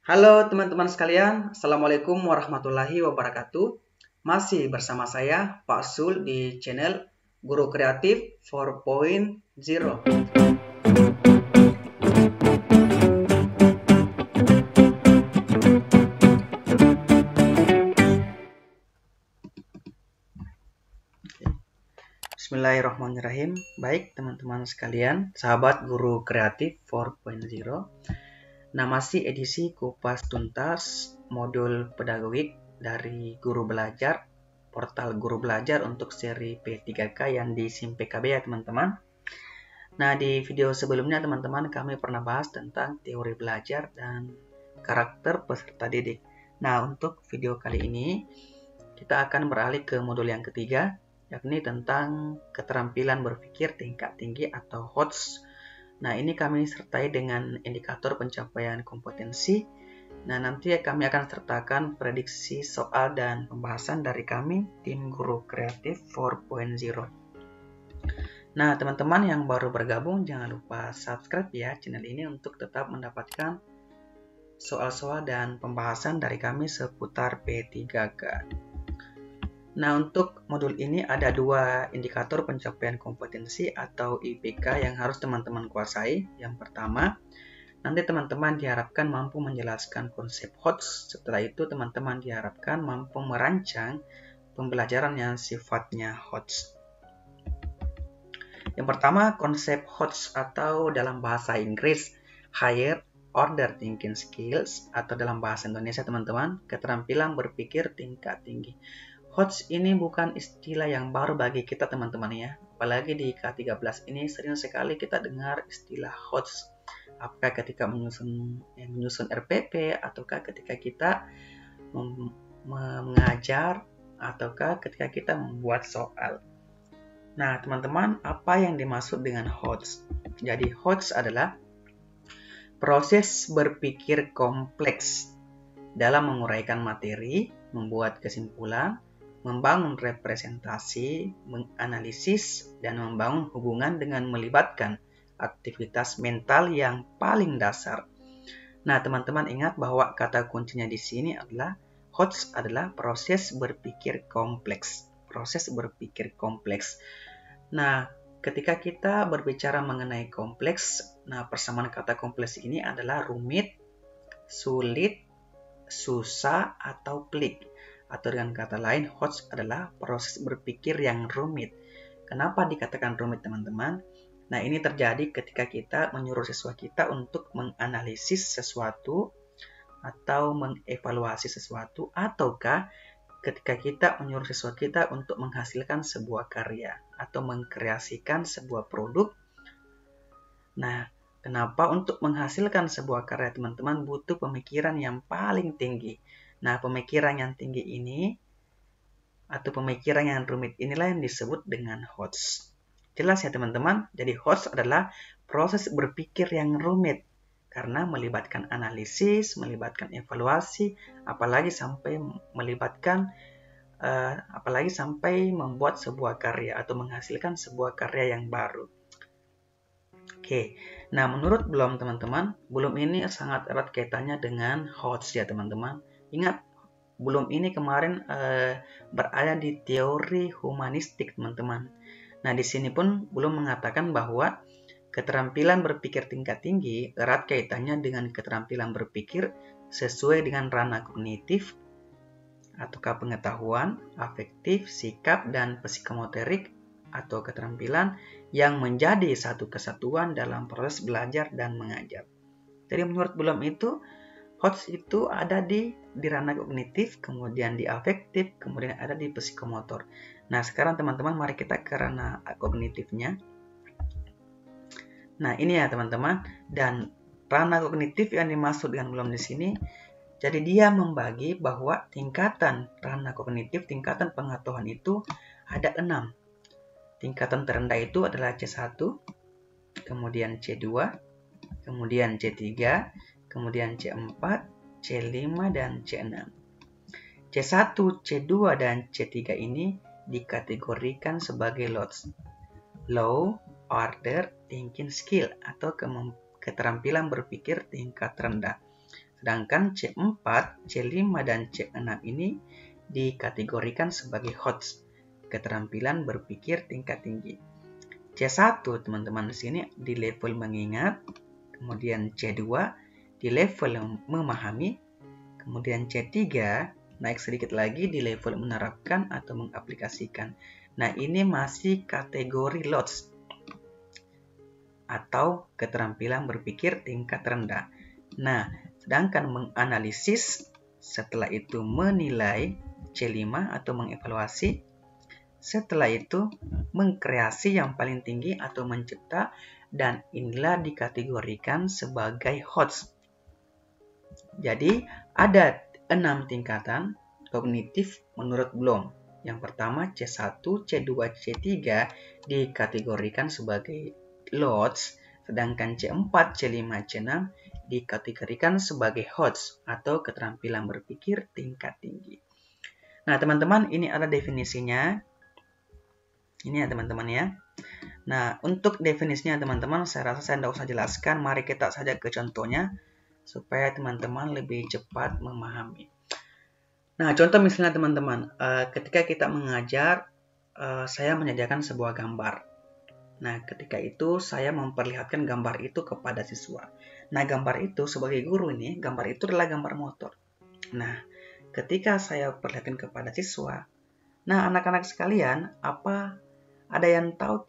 Halo teman-teman sekalian, Assalamualaikum warahmatullahi wabarakatuh. Masih bersama saya, Pak Sul, di channel Guru Kreatif 4.0. Bismillahirrahmanirrahim. Baik teman-teman sekalian, sahabat Guru Kreatif 4.0. Nah, masih edisi kupas tuntas modul pedagogik dari Guru Belajar, portal Guru Belajar untuk seri P3K yang di SIM PKB ya teman-teman. Nah, di video sebelumnya teman-teman kami pernah bahas tentang teori belajar dan karakter peserta didik. Nah, untuk video kali ini kita akan beralih ke modul yang ketiga, yakni tentang keterampilan berpikir tingkat tinggi atau HOTS. Nah, ini kami sertai dengan indikator pencapaian kompetensi. Nah, nanti kami akan sertakan prediksi soal dan pembahasan dari kami, tim Guru Kreatif 4.0. Nah, teman-teman yang baru bergabung, jangan lupa subscribe ya channel ini untuk tetap mendapatkan soal-soal dan pembahasan dari kami seputar P3K. Nah, untuk modul ini ada dua indikator pencapaian kompetensi atau IPK yang harus teman-teman kuasai. Yang pertama, nanti teman-teman diharapkan mampu menjelaskan konsep HOTS. Setelah itu, teman-teman diharapkan mampu merancang pembelajaran yang sifatnya HOTS. Yang pertama, konsep HOTS atau dalam bahasa Inggris, Higher Order Thinking Skills, atau dalam bahasa Indonesia teman-teman, keterampilan berpikir tingkat tinggi. HOTS ini bukan istilah yang baru bagi kita teman-teman ya. Apalagi di K13 ini sering sekali kita dengar istilah HOTS. Apakah ketika menyusun RPP, ataukah ketika kita mengajar, ataukah ketika kita membuat soal. Nah teman-teman, apa yang dimaksud dengan HOTS? Jadi HOTS adalah proses berpikir kompleks dalam menguraikan materi, membuat kesimpulan, membangun representasi, menganalisis, dan membangun hubungan dengan melibatkan aktivitas mental yang paling dasar. Nah, teman-teman ingat bahwa kata kuncinya di sini adalah HOTS adalah proses berpikir kompleks. Proses berpikir kompleks. Nah, ketika kita berbicara mengenai kompleks, nah persamaan kata kompleks ini adalah rumit, sulit, susah, atau pelik. Atau dengan kata lain, HOTS adalah proses berpikir yang rumit. Kenapa dikatakan rumit teman-teman? Nah, ini terjadi ketika kita menyuruh siswa kita untuk menganalisis sesuatu atau mengevaluasi sesuatu, ataukah ketika kita menyuruh siswa kita untuk menghasilkan sebuah karya atau mengkreasikan sebuah produk. Nah, kenapa untuk menghasilkan sebuah karya teman-teman butuh pemikiran yang paling tinggi? Nah, pemikiran yang tinggi ini atau pemikiran yang rumit inilah yang disebut dengan HOTS. Jelas ya teman-teman? Jadi HOTS adalah proses berpikir yang rumit karena melibatkan analisis, melibatkan evaluasi, apalagi sampai membuat sebuah karya atau menghasilkan sebuah karya yang baru. Oke, nah menurut Bloom teman-teman, Bloom ini sangat erat kaitannya dengan HOTS ya teman-teman. Ingat, Bloom ini kemarin berada di teori humanistik teman-teman. Nah di sini pun Bloom mengatakan bahwa keterampilan berpikir tingkat tinggi erat kaitannya dengan keterampilan berpikir sesuai dengan ranah kognitif ataukah pengetahuan, afektif, sikap, dan psikomotorik atau keterampilan yang menjadi satu kesatuan dalam proses belajar dan mengajar. Jadi menurut Bloom itu, HOTS itu ada di ranah kognitif, kemudian di afektif, kemudian ada di psikomotor. Nah, sekarang teman-teman mari kita ke ranah kognitifnya. Nah, ini ya teman-teman. Dan ranah kognitif yang dimaksud dengan Bloom di sini, jadi dia membagi bahwa tingkatan ranah kognitif, tingkatan pengetahuan itu ada 6. Tingkatan terendah itu adalah C1, kemudian C2, kemudian C3, kemudian C4, C5, dan C6. C1, C2, dan C3 ini dikategorikan sebagai low order thinking skill atau keterampilan berpikir tingkat rendah. Sedangkan C4, C5, dan C6 ini dikategorikan sebagai HOTS, keterampilan berpikir tingkat tinggi. C1 teman-teman di sini di level mengingat, kemudian C2 di level memahami, kemudian C3 naik sedikit lagi di level menerapkan atau mengaplikasikan. Nah, ini masih kategori LOTS atau keterampilan berpikir tingkat rendah. Nah, sedangkan menganalisis, setelah itu menilai C5 atau mengevaluasi, setelah itu mengkreasi yang paling tinggi atau mencipta, dan inilah dikategorikan sebagai HOTS. Jadi ada 6 tingkatan kognitif menurut Bloom. Yang pertama C1, C2, C3 dikategorikan sebagai LOTS, sedangkan C4, C5, C6 dikategorikan sebagai HOTS atau keterampilan berpikir tingkat tinggi. Nah, teman-teman, ini ada definisinya. Ini ya teman-teman ya. Nah, untuk definisinya teman-teman, saya rasa saya tidak usah jelaskan. Mari kita saja ke contohnya, supaya teman-teman lebih cepat memahami. Nah, contoh misalnya teman-teman, ketika kita mengajar, saya menyediakan sebuah gambar. Nah, ketika itu saya memperlihatkan gambar itu kepada siswa. Nah, gambar itu sebagai guru ini, gambar itu adalah gambar motor. Nah, ketika saya perlihatkan kepada siswa, nah anak-anak sekalian, ada yang tahu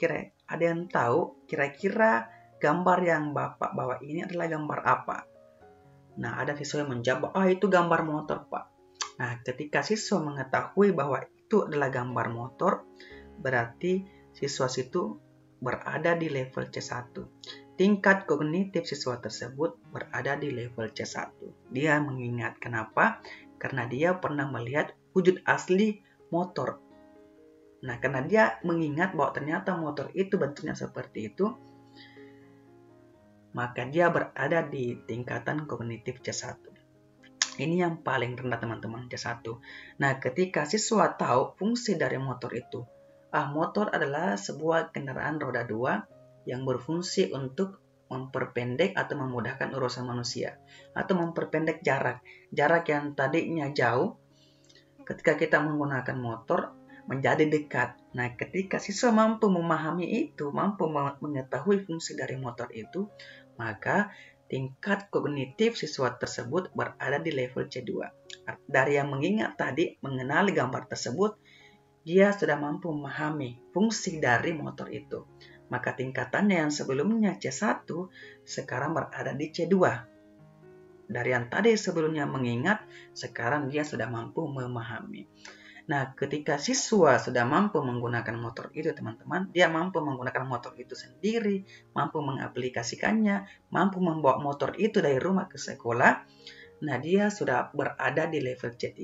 kira-kira gambar yang Bapak bawa ini adalah gambar apa? Nah, ada siswa yang menjawab, itu gambar motor, Pak. Nah, ketika siswa mengetahui bahwa itu adalah gambar motor, berarti siswa situ berada di level C1. Tingkat kognitif siswa tersebut berada di level C1. Dia mengingat kenapa? Karena dia pernah melihat wujud asli motor. Nah, karena dia mengingat bahwa ternyata motor itu bentuknya seperti itu, maka dia berada di tingkatan kognitif C1. Ini yang paling rendah teman-teman, C1. Nah, ketika siswa tahu fungsi dari motor itu, motor adalah sebuah kendaraan roda 2 yang berfungsi untuk memperpendek atau memudahkan urusan manusia, atau memperpendek jarak yang tadinya jauh, ketika kita menggunakan motor menjadi dekat. Nah, ketika siswa mampu memahami itu, mampu mengetahui fungsi dari motor itu, maka tingkat kognitif siswa tersebut berada di level C2. Dari yang mengingat tadi, mengenali gambar tersebut, dia sudah mampu memahami fungsi dari motor itu. Maka tingkatannya yang sebelumnya C1, sekarang berada di C2. Dari yang tadi sebelumnya mengingat, sekarang dia sudah mampu memahami. Nah, ketika siswa sudah mampu menggunakan motor itu, teman-teman, dia mampu menggunakan motor itu sendiri, mampu mengaplikasikannya, mampu membawa motor itu dari rumah ke sekolah. Nah, dia sudah berada di level C3.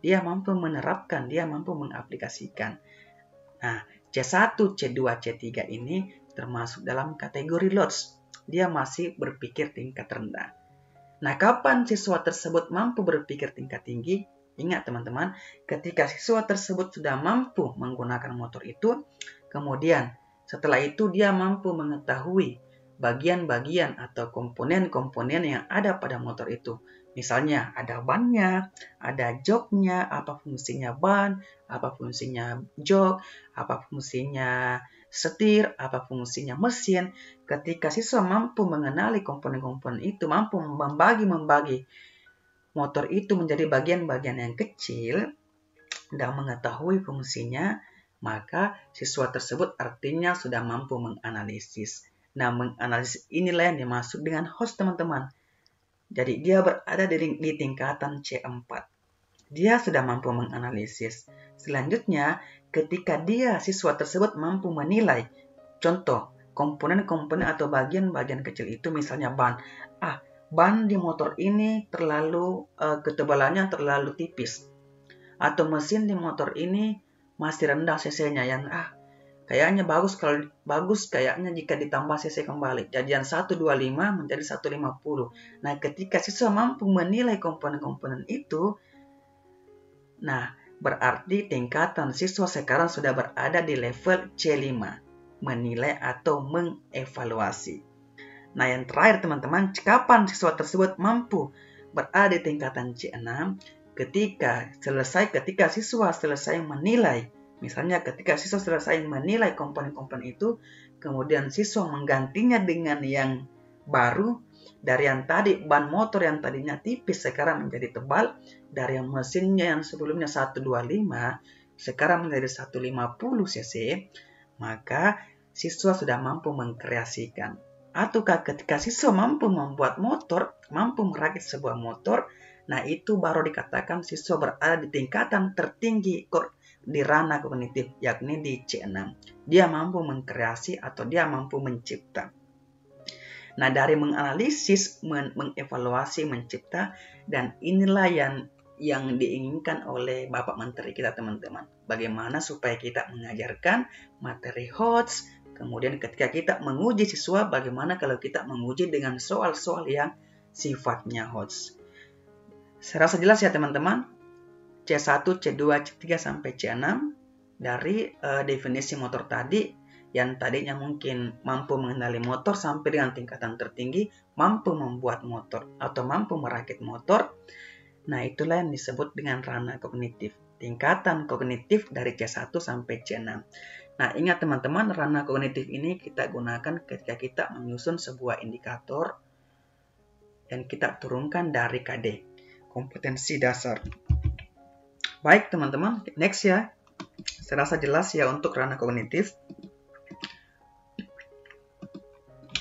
Dia mampu menerapkan, dia mampu mengaplikasikan. Nah, C1, C2, C3 ini termasuk dalam kategori LOTS. Dia masih berpikir tingkat rendah. Nah, kapan siswa tersebut mampu berpikir tingkat tinggi? Ingat teman-teman, ketika siswa tersebut sudah mampu menggunakan motor itu, kemudian setelah itu dia mampu mengetahui bagian-bagian atau komponen-komponen yang ada pada motor itu. Misalnya ada bannya, ada joknya, apa fungsinya ban, apa fungsinya jok, apa fungsinya setir, apa fungsinya mesin. Ketika siswa mampu mengenali komponen-komponen itu, mampu membagi motor itu menjadi bagian-bagian yang kecil dan mengetahui fungsinya, maka siswa tersebut artinya sudah mampu menganalisis. Nah, menganalisis inilah yang dimaksud dengan HOTS, teman-teman. Jadi, dia berada di tingkatan C4. Dia sudah mampu menganalisis. Selanjutnya, ketika siswa tersebut mampu menilai, contoh, komponen-komponen atau bagian-bagian kecil itu, misalnya ban. Ban di motor ini ketebalannya terlalu tipis. Atau mesin di motor ini masih rendah cc-nya, yang kayaknya bagus kayaknya jika ditambah cc kembali. Jadi yang 125 menjadi 150. Nah, ketika siswa mampu menilai komponen-komponen itu, nah, berarti tingkatan siswa sekarang sudah berada di level C5, menilai atau mengevaluasi. Nah, yang terakhir teman-teman, kapan siswa tersebut mampu berada di tingkatan C6 ketika siswa selesai menilai, misalnya ketika siswa selesai menilai komponen-komponen itu, kemudian siswa menggantinya dengan yang baru, dari yang tadi ban motor yang tadinya tipis sekarang menjadi tebal, dari yang mesinnya yang sebelumnya 125 sekarang menjadi 150 cc, maka siswa sudah mampu mengkreasikan. Ataukah ketika siswa mampu membuat motor, mampu merakit sebuah motor, nah itu baru dikatakan siswa berada di tingkatan tertinggi di ranah kognitif, yakni di C6. Dia mampu mengkreasi atau dia mampu mencipta. Nah, dari menganalisis, mengevaluasi, mencipta, dan inilah yang diinginkan oleh Bapak Menteri kita, teman-teman. Bagaimana supaya kita mengajarkan materi HOTS, kemudian ketika kita menguji siswa, bagaimana kalau kita menguji dengan soal-soal yang sifatnya HOTS. Saya rasa jelas ya teman-teman. C1, C2, C3, sampai C6 dari definisi motor tadi, yang tadinya mungkin mampu mengenali motor sampai dengan tingkatan tertinggi, mampu membuat motor atau mampu merakit motor. Nah, itulah yang disebut dengan ranah kognitif. Tingkatan kognitif dari C1 sampai C6. Nah, ingat teman-teman, ranah kognitif ini kita gunakan ketika kita menyusun sebuah indikator dan kita turunkan dari KD, kompetensi dasar. Baik teman-teman, next ya. Saya rasa jelas ya untuk ranah kognitif.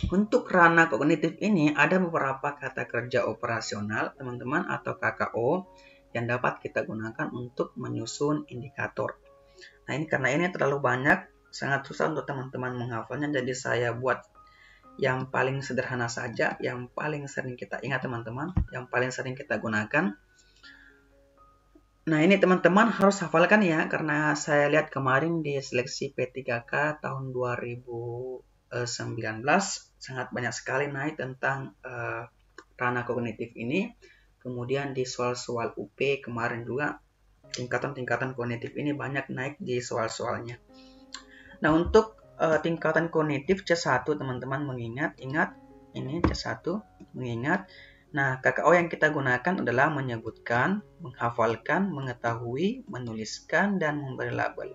Untuk ranah kognitif ini ada beberapa kata kerja operasional teman-teman atau KKO yang dapat kita gunakan untuk menyusun indikator. Nah, ini karena ini terlalu banyak, sangat susah untuk teman-teman menghafalnya, jadi saya buat yang paling sederhana saja, yang paling sering kita ingat teman-teman, yang paling sering kita gunakan. Nah, ini teman-teman harus hafalkan ya, karena saya lihat kemarin di seleksi P3K tahun 2019 sangat banyak sekali naik tentang ranah kognitif ini. Kemudian di soal-soal UP kemarin juga tingkatan-tingkatan kognitif ini banyak naik di soal-soalnya. Nah, untuk tingkatan kognitif C1 teman-teman ingat ini C1 mengingat. Nah, KKO yang kita gunakan adalah menyebutkan, menghafalkan, mengetahui, menuliskan, dan memberi label.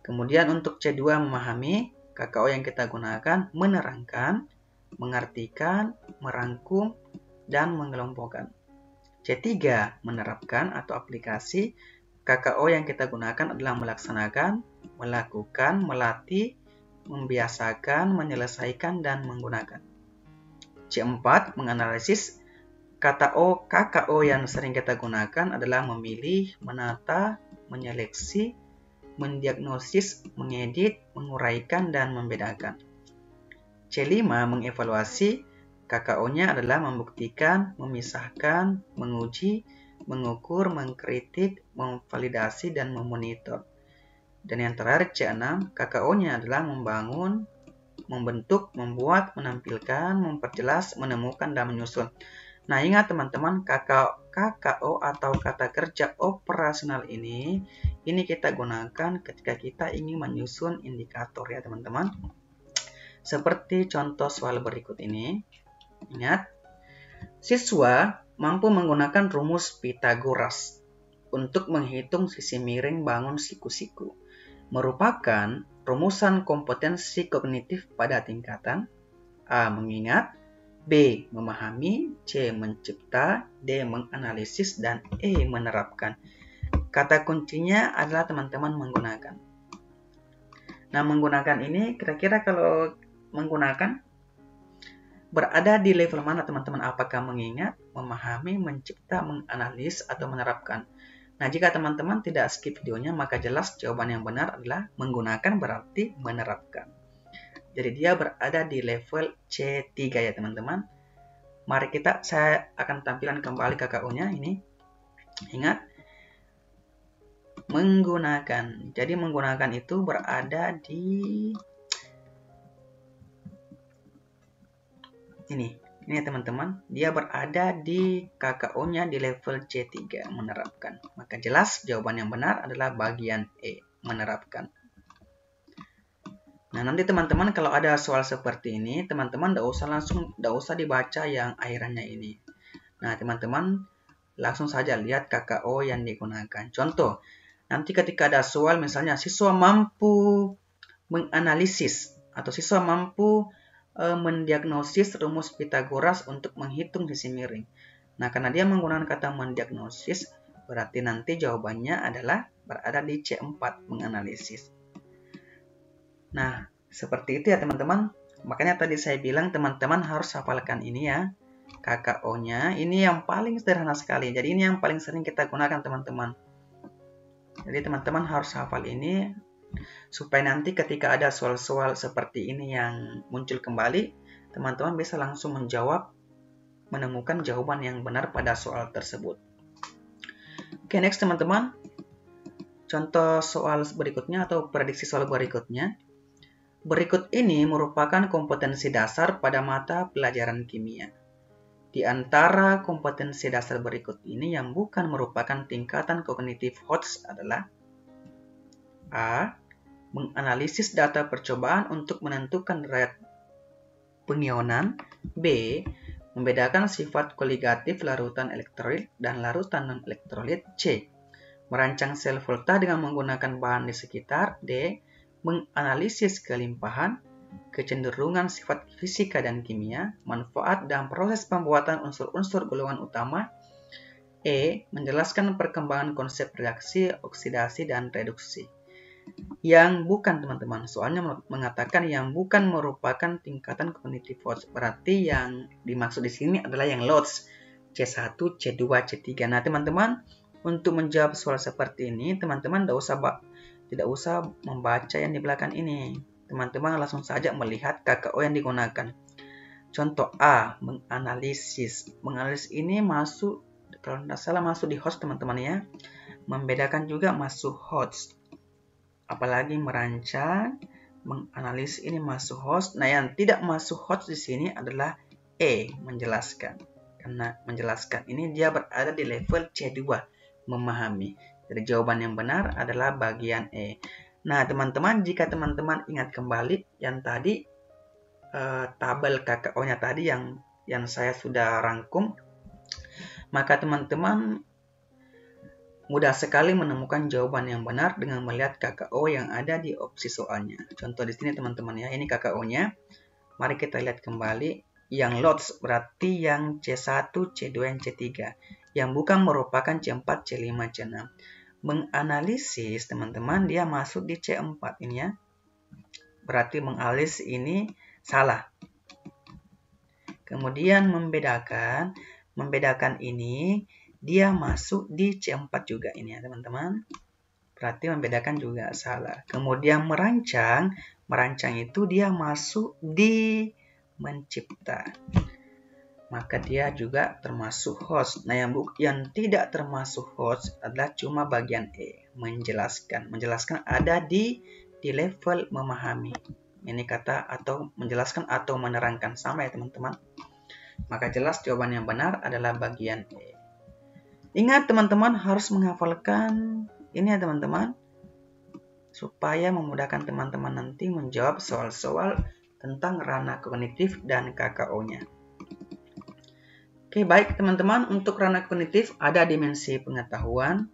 Kemudian untuk C2 memahami, KKO yang kita gunakan menerangkan, mengartikan, merangkum, dan mengelompokkan. C3 menerapkan atau aplikasi, KKO yang kita gunakan adalah melaksanakan, melakukan, melatih, membiasakan, menyelesaikan, dan menggunakan. C4 menganalisis, KKO yang sering kita gunakan adalah memilih, menata, menyeleksi, mendiagnosis, mengedit, menguraikan, dan membedakan. C5 mengevaluasi, KKO-nya adalah membuktikan, memisahkan, menguji, mengukur, mengkritik, memvalidasi, dan memonitor. Dan yang terakhir C6, KKO-nya adalah membangun, membentuk, membuat, menampilkan, memperjelas, menemukan, dan menyusun. Nah, ingat teman-teman, KKO atau kata kerja operasional ini kita gunakan ketika kita ingin menyusun indikator ya teman-teman. Seperti contoh soal berikut ini. Ingat, siswa mampu menggunakan rumus Pythagoras untuk menghitung sisi miring bangun siku-siku. Merupakan rumusan kompetensi kognitif pada tingkatan A. Mengingat, B. Memahami, C. Mencipta, D. Menganalisis, dan E. Menerapkan. Kata kuncinya adalah teman-teman menggunakan. Nah, menggunakan ini kira-kira kalau menggunakan berada di level mana teman-teman? Apakah mengingat, memahami, mencipta, menganalisis, atau menerapkan? Nah, jika teman-teman tidak skip videonya, maka jelas jawaban yang benar adalah menggunakan berarti menerapkan. Jadi dia berada di level C3 ya teman-teman. Mari saya akan tampilkan kembali KKO-nya ini. Ingat, menggunakan. Jadi menggunakan itu berada di ini teman-teman, dia berada di KKO-nya di level C3, menerapkan. Maka jelas jawaban yang benar adalah bagian E, menerapkan. Nah, nanti teman-teman kalau ada soal seperti ini, teman-teman tidak usah dibaca yang akhirannya ini. Nah, teman-teman langsung saja lihat KKO yang digunakan. Contoh, nanti ketika ada soal misalnya siswa mampu menganalisis atau siswa mampu mendiagnosis rumus Pitagoras untuk menghitung sisi miring. Nah, karena dia menggunakan kata mendiagnosis, berarti nanti jawabannya adalah berada di C4, menganalisis. Nah, seperti itu ya teman-teman. Makanya tadi saya bilang teman-teman harus hafalkan ini ya. KKO-nya ini yang paling sederhana sekali. Jadi ini yang paling sering kita gunakan teman-teman. Jadi teman-teman harus hafal ini supaya nanti ketika ada soal-soal seperti ini yang muncul kembali, teman-teman bisa langsung menjawab, menemukan jawaban yang benar pada soal tersebut. Oke, next teman-teman. Contoh soal berikutnya atau prediksi soal berikutnya. Berikut ini merupakan kompetensi dasar pada mata pelajaran kimia. Di antara kompetensi dasar berikut ini yang bukan merupakan tingkatan kognitif HOTS adalah A. Menganalisis data percobaan untuk menentukan derajat pengionan. B. Membedakan sifat koligatif larutan elektrolit dan larutan non-elektrolit. C. Merancang sel volta dengan menggunakan bahan di sekitar. D. Menganalisis kelimpahan, kecenderungan sifat fisika dan kimia, manfaat dan proses pembuatan unsur-unsur golongan utama. E. Menjelaskan perkembangan konsep reaksi, oksidasi, dan reduksi. Yang bukan teman-teman, soalnya mengatakan yang bukan merupakan tingkatan kognitif HOTS. Berarti yang dimaksud di sini adalah yang LOTS, C1, C2, C3. Nah teman-teman, untuk menjawab soal seperti ini, teman-teman tidak usah membaca yang di belakang ini. Teman-teman langsung saja melihat KKO yang digunakan. Contoh A, menganalisis. Menganalisis ini masuk, kalau tidak salah masuk di HOTS teman-teman ya. Membedakan juga masuk HOTS. Apalagi merancang, menganalisis ini masuk HOTS. Nah, yang tidak masuk HOTS di sini adalah E, menjelaskan. Karena menjelaskan ini dia berada di level C2, memahami. Jadi jawaban yang benar adalah bagian E. Nah, teman-teman, jika teman-teman ingat kembali yang tadi, tabel KKO-nya tadi yang saya sudah rangkum, maka teman-teman mudah sekali menemukan jawaban yang benar dengan melihat KKO yang ada di opsi soalnya. Contoh di sini teman-teman ya, ini KKO-nya. Mari kita lihat kembali. Yang LOTS berarti yang C1, C2, dan C3. Yang bukan merupakan C4, C5, C6. Menganalisis teman-teman dia masuk di C4 ini ya. Berarti menganalisis ini salah. Kemudian membedakan ini dia masuk di C4 juga ini ya teman-teman. Berarti membedakan juga salah. Kemudian merancang itu dia masuk di mencipta. Maka dia juga termasuk HOTS. Nah, yang tidak termasuk HOTS adalah cuma bagian E, menjelaskan. Menjelaskan ada di level memahami. Ini kata atau menjelaskan atau menerangkan sama ya teman-teman. Maka jelas jawaban yang benar adalah bagian E. Ingat teman-teman harus menghafalkan ini ya teman-teman, supaya memudahkan teman-teman nanti menjawab soal-soal tentang ranah kognitif dan KKO-nya. Oke, baik teman-teman, untuk ranah kognitif ada dimensi pengetahuan.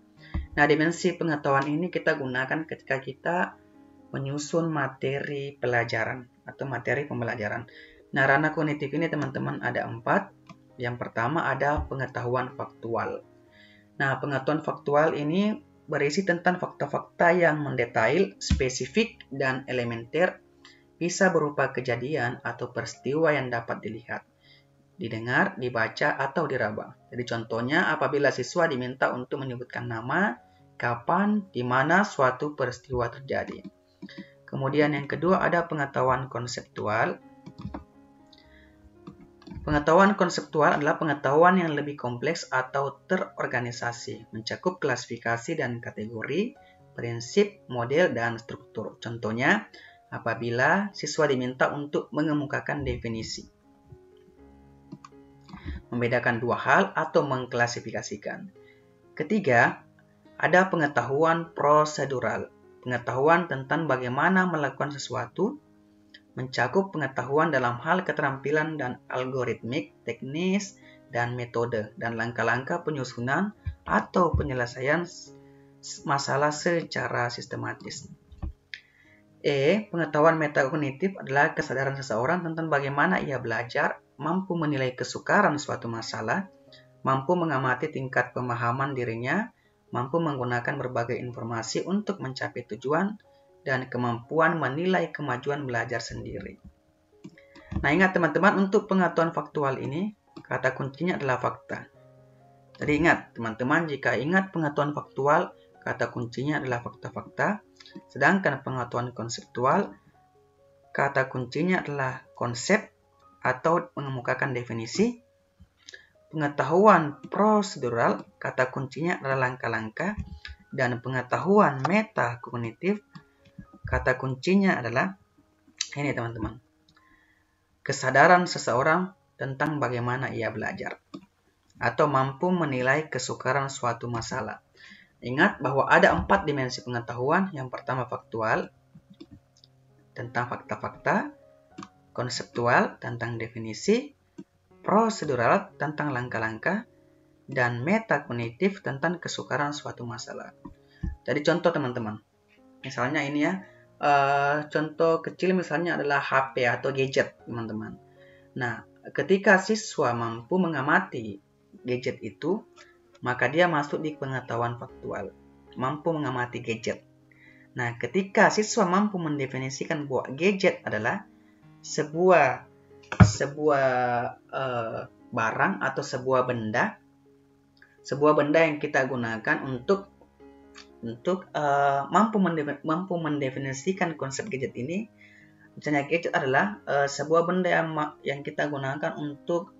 Nah, dimensi pengetahuan ini kita gunakan ketika kita menyusun materi pelajaran atau materi pembelajaran. Nah, ranah kognitif ini teman-teman ada 4. Yang pertama ada pengetahuan faktual. Nah, pengetahuan faktual ini berisi tentang fakta-fakta yang mendetail, spesifik, dan elementer, bisa berupa kejadian atau peristiwa yang dapat dilihat, didengar, dibaca, atau diraba. Jadi contohnya apabila siswa diminta untuk menyebutkan nama, kapan, di mana suatu peristiwa terjadi. Kemudian yang kedua ada pengetahuan konseptual. Pengetahuan konseptual adalah pengetahuan yang lebih kompleks atau terorganisasi, mencakup klasifikasi dan kategori, prinsip, model, dan struktur. Contohnya, apabila siswa diminta untuk mengemukakan definisi, membedakan dua hal, atau mengklasifikasikan. Ketiga, ada pengetahuan prosedural, pengetahuan tentang bagaimana melakukan sesuatu, mencakup pengetahuan dalam hal keterampilan dan algoritmik, teknis, dan metode, dan langkah-langkah penyusunan atau penyelesaian masalah secara sistematis. Pengetahuan metakognitif adalah kesadaran seseorang tentang bagaimana ia belajar, mampu menilai kesukaran suatu masalah, mampu mengamati tingkat pemahaman dirinya, mampu menggunakan berbagai informasi untuk mencapai tujuan, dan kemampuan menilai kemajuan belajar sendiri. Nah, ingat teman-teman, untuk pengetahuan faktual ini, kata kuncinya adalah fakta. Jadi ingat teman-teman, jika ingat pengetahuan faktual, kata kuncinya adalah fakta-fakta. Sedangkan pengetahuan konseptual, kata kuncinya adalah konsep atau mengemukakan definisi. Pengetahuan prosedural, kata kuncinya adalah langkah-langkah. Dan pengetahuan metakognitif, kata kuncinya adalah ini teman-teman, kesadaran seseorang tentang bagaimana ia belajar atau mampu menilai kesukaran suatu masalah. Ingat bahwa ada 4 dimensi pengetahuan. Yang pertama faktual, tentang fakta-fakta, konseptual, tentang definisi, prosedural, tentang langkah-langkah, dan metakognitif, tentang kesukaran suatu masalah. Jadi contoh teman-teman, misalnya ini ya, contoh kecil misalnya adalah HP atau gadget teman-teman. Nah, ketika siswa mampu mengamati gadget itu, maka dia masuk di pengetahuan faktual, mampu mengamati gadget. Nah, ketika siswa mampu mendefinisikan bahwa gadget adalah sebuah barang atau sebuah benda yang kita gunakan untuk mampu mendefinisikan konsep gadget ini. Misalnya gadget adalah sebuah benda yang kita gunakan untuk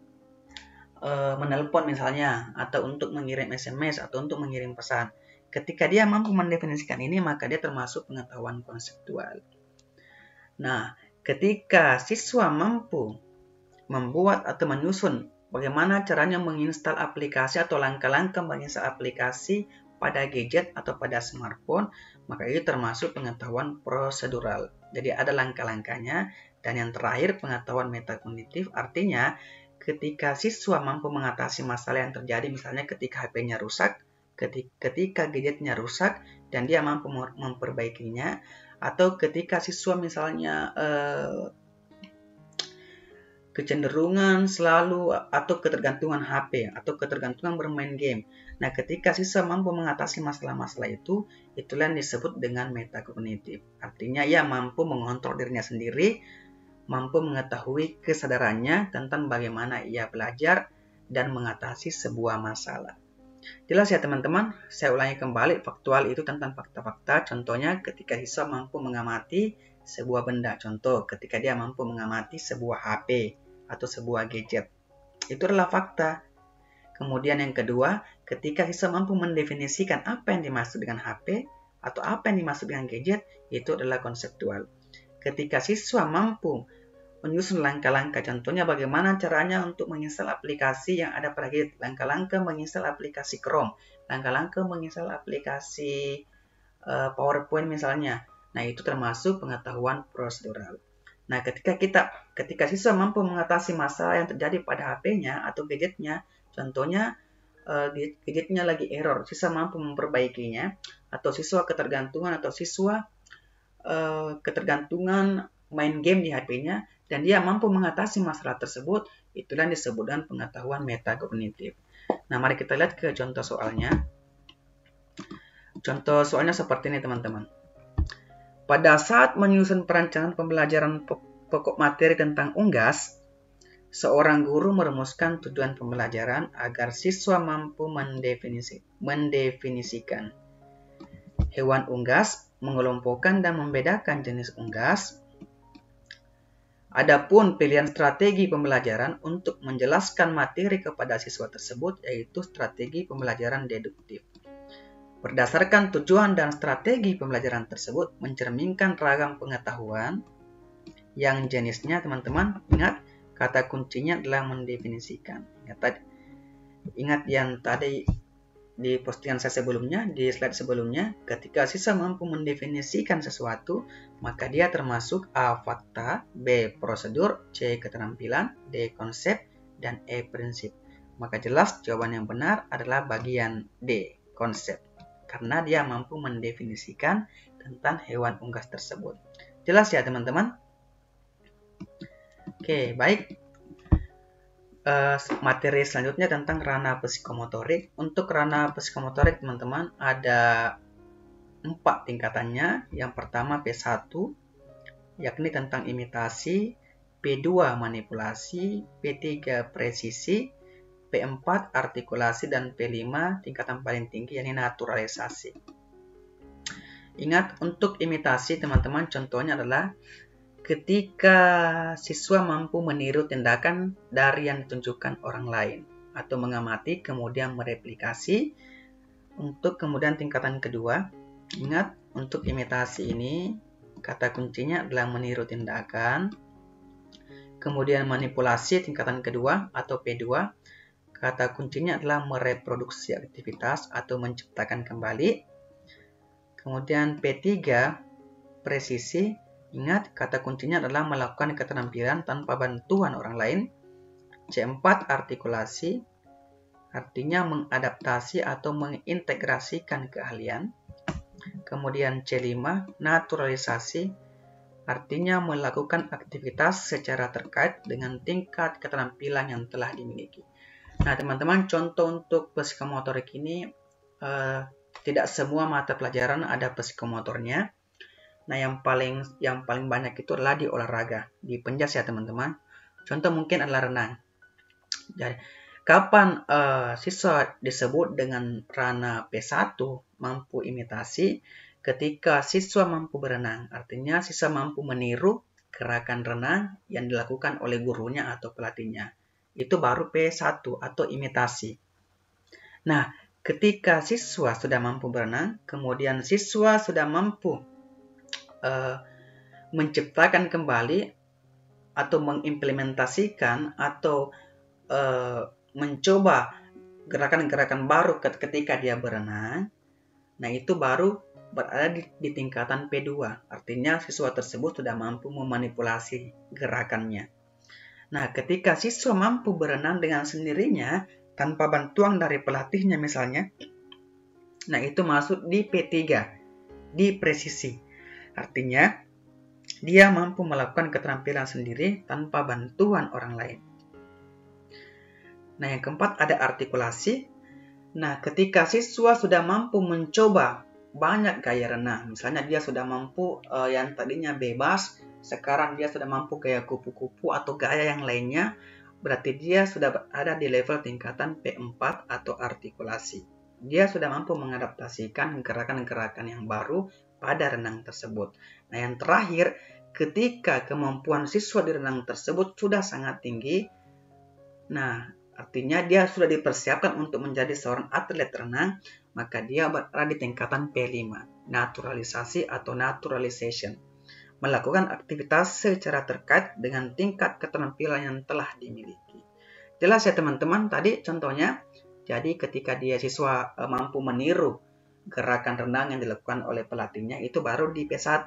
menelpon misalnya, atau untuk mengirim SMS, atau untuk mengirim pesan. Ketika dia mampu mendefinisikan ini, maka dia termasuk pengetahuan konseptual. Nah, ketika siswa mampu membuat atau menyusun bagaimana caranya menginstal aplikasi atau langkah-langkah menginstal aplikasi pada gadget atau pada smartphone, maka itu termasuk pengetahuan prosedural. Jadi ada langkah-langkahnya. Dan yang terakhir, pengetahuan metakognitif, artinya ketika siswa mampu mengatasi masalah yang terjadi, misalnya ketika HP-nya rusak, ketika gadgetnya rusak dan dia mampu memperbaikinya, atau ketika siswa misalnya kecenderungan selalu atau ketergantungan HP atau ketergantungan bermain game. Nah, ketika siswa mampu mengatasi masalah-masalah itu, itulah yang disebut dengan metakognitif. Artinya ia mampu mengontrol dirinya sendiri, mampu mengetahui kesadarannya tentang bagaimana ia belajar dan mengatasi sebuah masalah. Jelas ya teman-teman? Saya ulangi kembali, faktual itu tentang fakta-fakta. Contohnya ketika siswa mampu mengamati sebuah benda. Contoh, ketika dia mampu mengamati sebuah HP atau sebuah gadget. Itu adalah fakta. Kemudian yang kedua, ketika siswa mampu mendefinisikan apa yang dimaksud dengan HP atau apa yang dimaksud dengan gadget, itu adalah konseptual. Ketika siswa mampu menyusun langkah-langkah, contohnya bagaimana caranya untuk menginstal aplikasi yang ada pada gadget, langkah-langkah menginstal aplikasi Chrome, langkah-langkah menginstal aplikasi PowerPoint misalnya. Nah, itu termasuk pengetahuan prosedural. Nah, ketika siswa mampu mengatasi masalah yang terjadi pada HP-nya atau gadgetnya, contohnya gadgetnya lagi error, siswa mampu memperbaikinya, atau siswa ketergantungan ketergantungan main game di HP-nya, dan dia mampu mengatasi masalah tersebut, itulah yang disebut dengan pengetahuan metakognitif. Nah, mari kita lihat ke contoh soalnya. Contoh soalnya seperti ini teman-teman. Pada saat menyusun perencanaan pembelajaran pokok materi tentang unggas, seorang guru merumuskan tujuan pembelajaran agar siswa mampu mendefinisikan hewan unggas, mengelompokkan dan membedakan jenis unggas. Adapun pilihan strategi pembelajaran untuk menjelaskan materi kepada siswa tersebut yaitu strategi pembelajaran deduktif. Berdasarkan tujuan dan strategi pembelajaran tersebut mencerminkan ragam pengetahuan yang jenisnya, teman-teman, ingat kata kuncinya adalah mendefinisikan. Ingat yang tadi di postingan saya sebelumnya, di slide sebelumnya, ketika siswa mampu mendefinisikan sesuatu, maka dia termasuk A. fakta, B. prosedur, C. keterampilan, D. konsep, dan E. prinsip. Maka jelas jawaban yang benar adalah bagian D, konsep. Karena dia mampu mendefinisikan tentang hewan unggas tersebut. Jelas ya teman-teman? Oke, baik. Materi selanjutnya tentang ranah psikomotorik. Untuk ranah psikomotorik teman-teman ada 4 tingkatannya. Yang pertama P1, yakni tentang imitasi, P2 manipulasi, P3 presisi, P4 artikulasi, dan P5 tingkatan paling tinggi yakni naturalisasi. Ingat, untuk imitasi teman-teman contohnya adalah ketika siswa mampu meniru tindakan dari yang ditunjukkan orang lain atau mengamati kemudian mereplikasi. Untuk kemudian tingkatan kedua, ingat untuk imitasi ini kata kuncinya adalah meniru tindakan. Kemudian manipulasi tingkatan kedua atau P2, kata kuncinya adalah mereproduksi aktivitas atau menciptakan kembali. Kemudian P3 presisi, ingat kata kuncinya adalah melakukan keterampilan tanpa bantuan orang lain. C4 artikulasi, artinya mengadaptasi atau mengintegrasikan keahlian. Kemudian C5 naturalisasi, artinya melakukan aktivitas secara terkait dengan tingkat keterampilan yang telah dimiliki. Nah teman-teman, contoh untuk psikomotorik ini tidak semua mata pelajaran ada psikomotornya. Nah yang paling banyak itu adalah di olahraga, di penjas ya teman-teman. Contoh mungkin adalah renang. Jadi kapan siswa disebut dengan ranah P1 mampu imitasi? Ketika siswa mampu berenang, artinya siswa mampu meniru gerakan renang yang dilakukan oleh gurunya atau pelatihnya. Itu baru P1 atau imitasi. Nah, ketika siswa sudah mampu berenang, kemudian siswa sudah mampu menciptakan kembali atau mengimplementasikan atau mencoba gerakan-gerakan baru ketika dia berenang. Nah, itu baru berada di tingkatan P2. Artinya siswa tersebut sudah mampu memanipulasi gerakannya. Nah, ketika siswa mampu berenang dengan sendirinya tanpa bantuan dari pelatihnya misalnya, nah itu masuk di P3, di presisi. Artinya dia mampu melakukan keterampilan sendiri tanpa bantuan orang lain. Nah, yang keempat ada artikulasi. Nah, ketika siswa sudah mampu mencoba banyak gaya renang, misalnya dia sudah mampu yang tadinya bebas, sekarang dia sudah mampu gaya kupu-kupu atau gaya yang lainnya, berarti dia sudah berada di level tingkatan P4 atau artikulasi. Dia sudah mampu mengadaptasikan gerakan-gerakan yang baru pada renang tersebut. Nah, yang terakhir, ketika kemampuan siswa di renang tersebut sudah sangat tinggi, nah, artinya dia sudah dipersiapkan untuk menjadi seorang atlet renang, maka dia berada di tingkatan P5, naturalisasi atau naturalization. Melakukan aktivitas secara terkait dengan tingkat keterampilan yang telah dimiliki. Jelas ya teman-teman, tadi contohnya, jadi ketika dia siswa mampu meniru gerakan renang yang dilakukan oleh pelatihnya, itu baru di P1.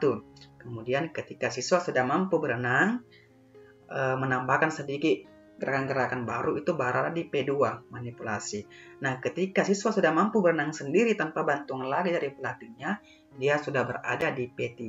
Kemudian ketika siswa sudah mampu berenang, menambahkan sedikit gerakan-gerakan baru, itu berada di P2, manipulasi. Nah, ketika siswa sudah mampu berenang sendiri tanpa bantuan lagi dari pelatihnya, dia sudah berada di P3.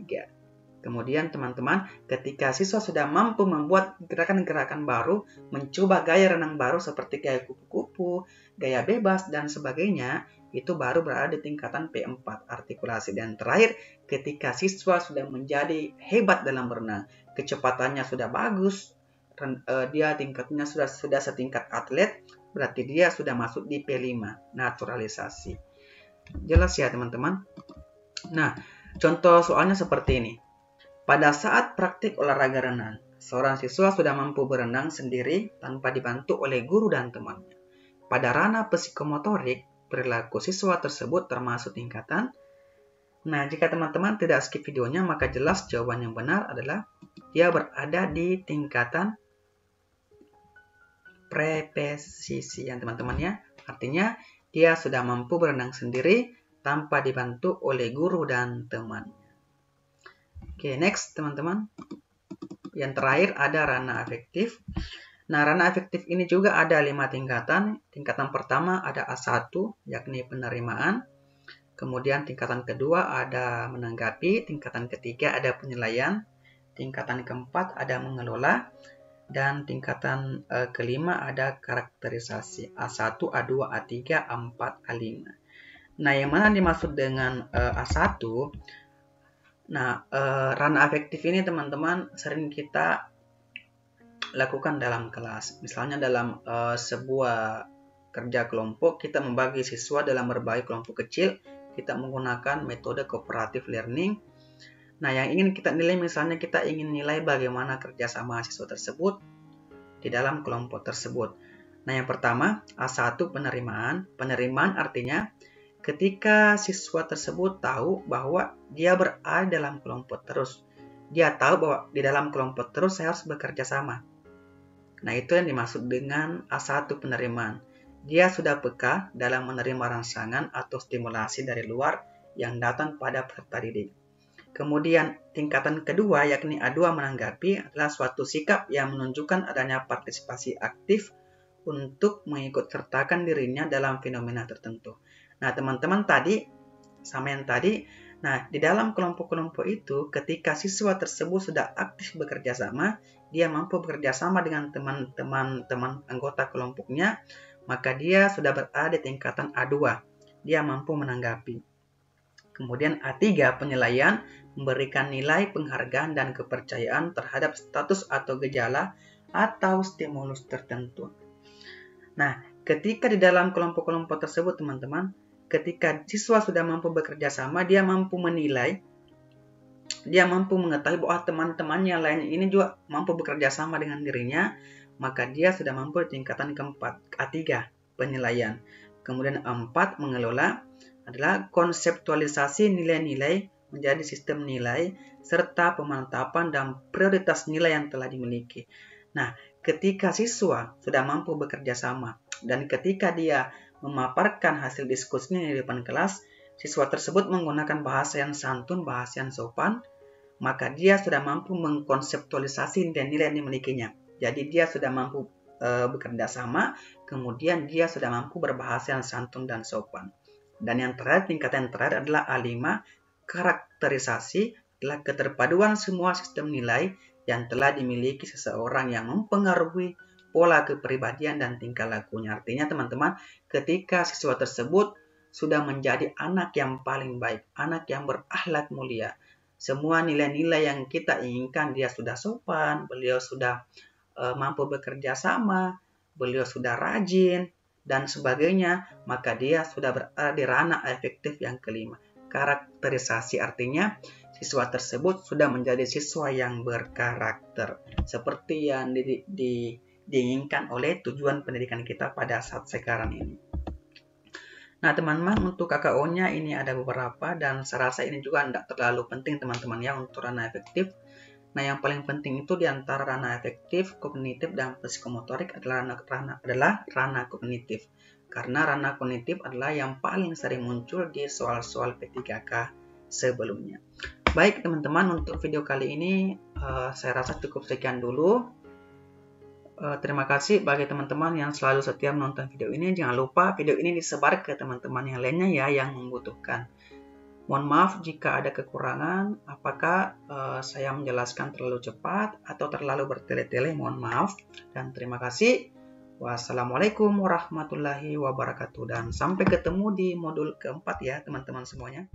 Kemudian teman-teman, ketika siswa sudah mampu membuat gerakan-gerakan baru, mencoba gaya renang baru seperti gaya kupu-kupu, gaya bebas, dan sebagainya, itu baru berada di tingkatan P4, artikulasi. Dan terakhir, ketika siswa sudah menjadi hebat dalam berenang, kecepatannya sudah bagus, dia tingkatnya sudah setingkat atlet, berarti dia sudah masuk di P5, naturalisasi. Jelas ya teman-teman? Nah, contoh soalnya seperti ini. Pada saat praktik olahraga renang, seorang siswa sudah mampu berenang sendiri tanpa dibantu oleh guru dan temannya. Pada ranah psikomotorik, perilaku siswa tersebut termasuk tingkatan. Nah, jika teman-teman tidak skip videonya, maka jelas jawaban yang benar adalah dia berada di tingkatan preposisian teman-teman ya. Artinya dia sudah mampu berenang sendiri tanpa dibantu oleh guru dan temannya. Oke, next teman-teman. Yang terakhir ada ranah afektif. Nah, ranah afektif ini juga ada 5 tingkatan. Tingkatan pertama ada A1, yakni penerimaan. Kemudian tingkatan kedua ada menanggapi. Tingkatan ketiga ada penilaian. Tingkatan keempat ada mengelola. Dan tingkatan kelima ada karakterisasi. A1, A2, A3, A4, A5. Nah, yang mana dimaksud dengan A1? Nah, ranah afektif ini teman-teman sering kita lakukan dalam kelas. Misalnya dalam sebuah kerja kelompok, kita membagi siswa dalam berbagai kelompok kecil, kita menggunakan metode cooperative learning. Nah, yang ingin kita nilai misalnya kita ingin nilai bagaimana kerjasama siswa tersebut di dalam kelompok tersebut. Nah, yang pertama, A1 penerimaan. Penerimaan artinya ketika siswa tersebut tahu bahwa dia berada dalam kelompok terus. Dia tahu bahwa di dalam kelompok terus saya harus bekerja sama. Nah, itu yang dimaksud dengan A1 penerimaan. Dia sudah peka dalam menerima rangsangan atau stimulasi dari luar yang datang pada peserta didik. Kemudian, tingkatan kedua yakni A2 menanggapi adalah suatu sikap yang menunjukkan adanya partisipasi aktif untuk mengikut sertakan dirinya dalam fenomena tertentu. Nah, teman-teman tadi, sama yang tadi, nah, di dalam kelompok-kelompok itu, ketika siswa tersebut sudah aktif bekerja sama, dia mampu bekerja sama dengan teman-teman anggota kelompoknya, maka dia sudah berada di tingkatan A2. Dia mampu menanggapi. Kemudian A3, penilaian, memberikan nilai, penghargaan, dan kepercayaan terhadap status atau gejala atau stimulus tertentu. Nah, ketika di dalam kelompok-kelompok tersebut, teman-teman, ketika siswa sudah mampu bekerja sama, dia mampu menilai, dia mampu mengetahui bahwa teman-temannya lain ini juga mampu bekerja sama dengan dirinya, maka dia sudah mampu di tingkatan keempat, A3, penilaian. Kemudian A4, mengelola, adalah konseptualisasi nilai-nilai menjadi sistem nilai, serta pemantapan dan prioritas nilai yang telah dimiliki. Nah, ketika siswa sudah mampu bekerja sama, dan ketika dia memaparkan hasil diskusinya di depan kelas, siswa tersebut menggunakan bahasa yang santun, bahasa yang sopan, maka dia sudah mampu mengkonseptualisasi nilai-nilai yang dimilikinya. Jadi dia sudah mampu bekerja sama, kemudian dia sudah mampu berbahasa yang santun dan sopan. Dan yang terakhir, tingkatan yang terakhir adalah A5, karakterisasi adalah keterpaduan semua sistem nilai yang telah dimiliki seseorang yang mempengaruhi pola kepribadian dan tingkah lakunya. Artinya teman-teman, ketika siswa tersebut sudah menjadi anak yang paling baik, anak yang berakhlak mulia, semua nilai-nilai yang kita inginkan, dia sudah sopan, beliau sudah mampu bekerja sama, beliau sudah rajin, dan sebagainya, maka dia sudah berada di ranah afektif yang kelima. Karakterisasi artinya siswa tersebut sudah menjadi siswa yang berkarakter, seperti yang diinginkan oleh tujuan pendidikan kita pada saat sekarang ini. Nah, teman-teman, untuk KKO-nya ini ada beberapa, dan saya rasa ini juga tidak terlalu penting teman-teman ya untuk ranah afektif. Nah, yang paling penting itu di antara ranah afektif, kognitif, dan psikomotorik adalah ranah kognitif. Karena ranah kognitif adalah yang paling sering muncul di soal-soal P3K sebelumnya. Baik teman-teman, untuk video kali ini saya rasa cukup sekian dulu. Terima kasih bagi teman-teman yang selalu setia menonton video ini. Jangan lupa video ini disebar ke teman-teman yang lainnya ya yang membutuhkan. Mohon maaf jika ada kekurangan, apakah saya menjelaskan terlalu cepat atau terlalu bertele-tele, mohon maaf. Dan terima kasih. Wassalamualaikum warahmatullahi wabarakatuh. Dan sampai ketemu di modul keempat ya teman-teman semuanya.